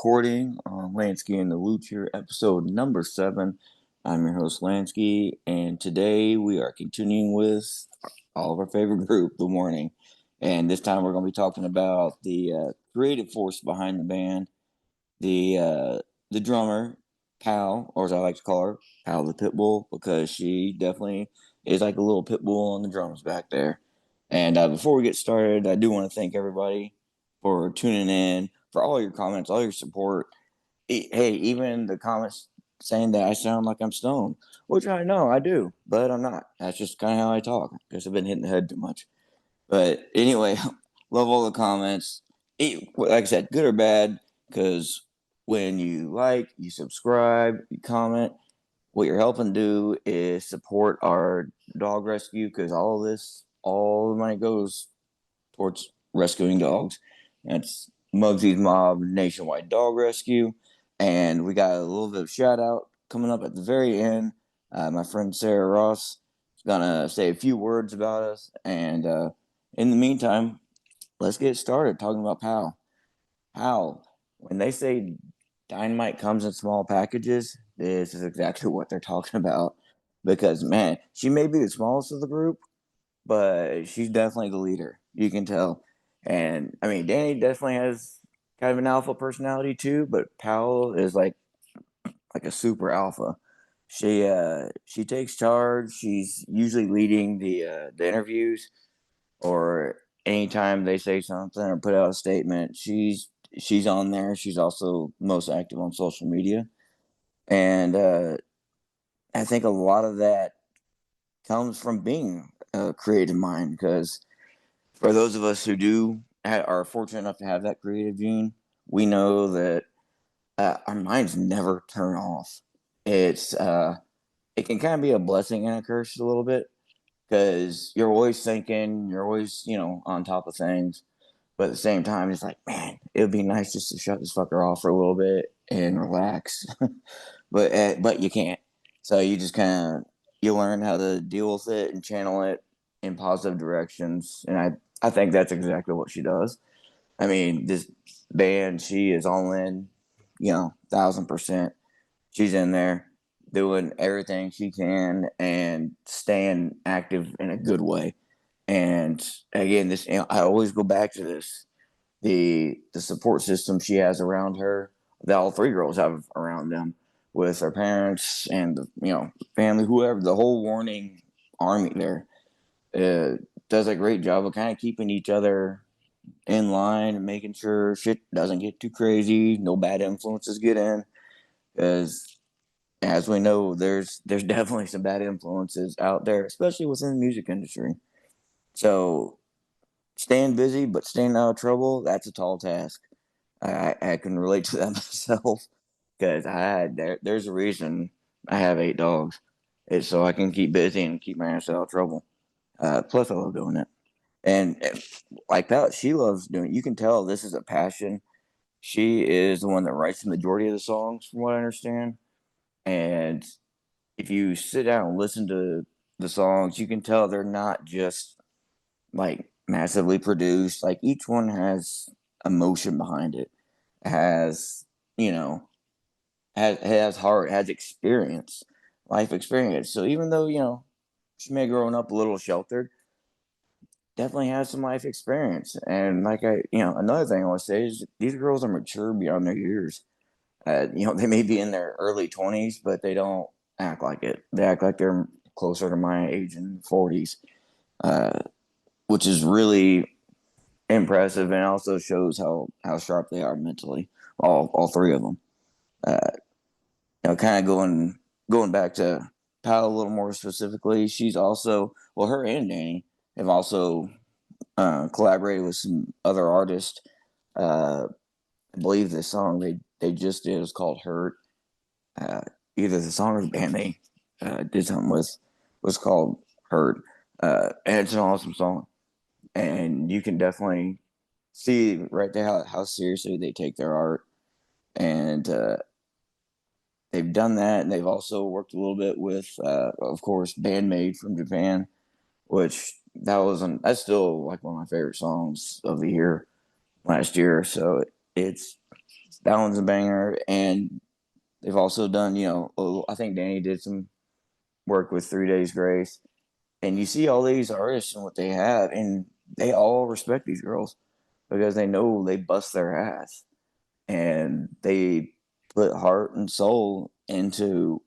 recording on Lansky and the Luch here, episode number 7. I'm your host, Lansky, and today we are continuing with all of our favorite group, The Warning. And this time we're going to be talking about the creative force behind the band, the drummer, Pal, or as I like to call her, Pal the Pitbull, because she definitely is like a little pit bull on the drums back there. And before we get started, I do want to thank everybody for tuning in, for all your comments, all your support. Hey, even the comments saying that I sound like I'm stoned, which I know I do, but I'm not. That's just kind of how I talk because I've been hitting the head too much. But anyway, love all the comments. Like I said, good or bad, because when you like, you subscribe, you comment, what you're helping do is support our dog rescue, because all the money goes towards rescuing dogs. That's Mugsy's Mob Nationwide Dog Rescue. And we got a little bit of shout out coming up at the very end. My friend Sarah Ross is going to say a few words about us. And in the meantime, let's get started talking about Pal. Pal, when they say dynamite comes in small packages, this is exactly what they're talking about. Because, man, she may be the smallest of the group, but she's definitely the leader. You can tell. And I mean, Danny definitely has kind of an alpha personality too, but Powell is like a super alpha. She takes charge. She's usually leading the interviews, or anytime they say something or put out a statement, she's on there. She's also most active on social media, and I think a lot of that comes from being a creative mind, because for those of us who are fortunate enough to have that creative gene, we know that our minds never turn off. It's it can kind of be a blessing and a curse a little bit, because you're always thinking, you're always on top of things, but at the same time, it's like, man, it would be nice just to shut this fucker off for a little bit and relax, but you can't. So you just kind of you learn how to deal with it and channel it in positive directions, and I think that's exactly what she does. I mean, this band, she is all in, 1,000%. She's in there doing everything she can and staying active in a good way. And again, this I always go back to this: the support system she has around her, that all three girls have around them, with their parents and family, whoever, the whole Warning army there does a great job of kind of keeping each other in line and making sure shit doesn't get too crazy, no bad influences get in. Because as we know, there's definitely some bad influences out there, especially within the music industry. So staying busy but staying out of trouble, that's a tall task. I can relate to that myself, because there's a reason I have 8 dogs. It's so I can keep busy and keep my ass out of trouble. Plus, I love doing it. And like that, she loves doing it. You can tell this is a passion. She is the one that writes the majority of the songs, from what I understand. And if you sit down and listen to the songs, you can tell they're not just like massively produced. Like each one has emotion behind it. Has you know has heart, has experience, life experience. So even though she may have grown up a little sheltered, definitely has some life experience. And like another thing I want to say is these girls are mature beyond their years. They may be in their early 20s, but they don't act like it. They act like they're closer to my age in 40s, uh, which is really impressive, and also shows how sharp they are mentally. All three of them. Uh, kind of going back to Pal a little more specifically. She's also, well, her and Danny have also collaborated with some other artists. I believe the song they just did was called "Hurt." Uh, Either the song or the band they did something with was called "Hurt," and it's an awesome song. And you can definitely see right there how seriously they take their art, and they've done that. And they've also worked a little bit with, of course, Bandmade from Japan, which that's still like one of my favorite songs of the year last year. So it's That one's a banger. And they've also done, I think Danny did some work with 3 Days Grace. And you see all these artists and what they have, and they all respect these girls because they know they bust their ass and they put heart and soul into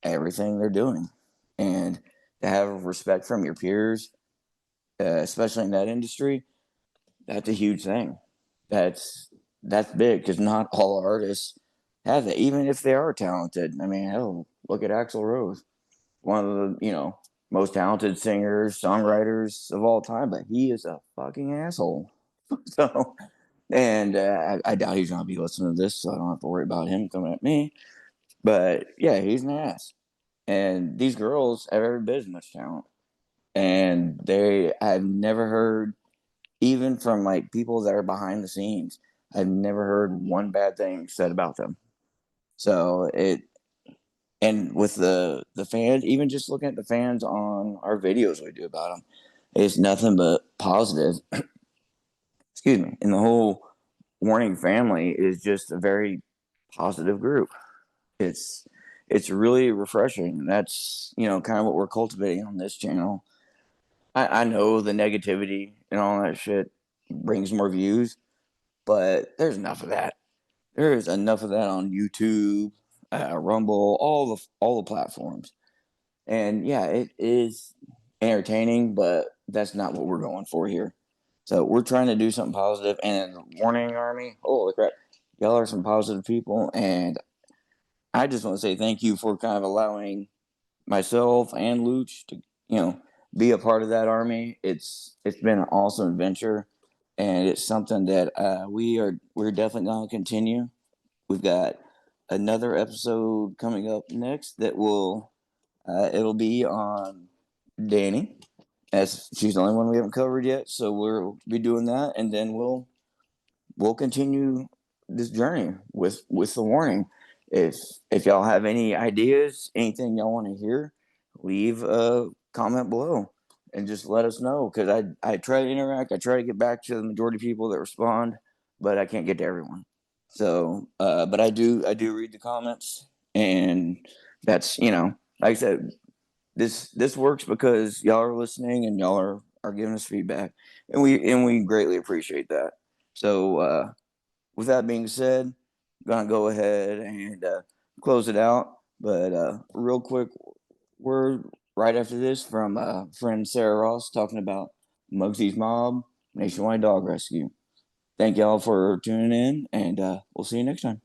everything they're doing. And to have respect from your peers, especially in that industry, that's a huge thing. That's that's big because not all artists have it, even if they are talented. I mean, hell, look at Axl Rose, one of the most talented singers, songwriters of all time, but he is a fucking asshole. So, and I doubt he's gonna be listening to this, so I don't have to worry about him coming at me. But yeah, he's an ass. And these girls have every bit as much talent, and I've never heard, even from like people that are behind the scenes, I've never heard one bad thing said about them. So and with the fans, even just looking at the fans on our videos we do about them, it's nothing but positive. Excuse me. And the whole Warning family is just a very positive group. It's it's really refreshing. That's kind of what we're cultivating on this channel. I know the negativity and all that shit brings more views, but there's enough of that. There is enough of that on YouTube, Rumble, all the platforms. And yeah, it is entertaining, but that's not what we're going for here. So we're trying to do something positive. And Warning Army, holy crap, y'all are some positive people. And I just want to say thank you for kind of allowing myself and Luch to be a part of that army. It's been an awesome adventure, and it's something that we're definitely going to continue. We've got another episode coming up next that it'll be on Danny, as she's the only one we haven't covered yet. So we'll be doing that, and then we'll continue this journey with the Warning. If y'all have any ideas, anything y'all want to hear, leave a comment below and just let us know, because I try to interact. I try to get back to the majority of people that respond, but I can't get to everyone. So, but I do read the comments, and that's like I said, this works because y'all are listening and y'all are giving us feedback, and we greatly appreciate that. So, with that being said, I'm gonna go ahead and close it out. But real quick word right after this from friend Sarah Ross talking about Muggsy's Mob Nationwide Dog Rescue. Thank y'all for tuning in, and we'll see you next time.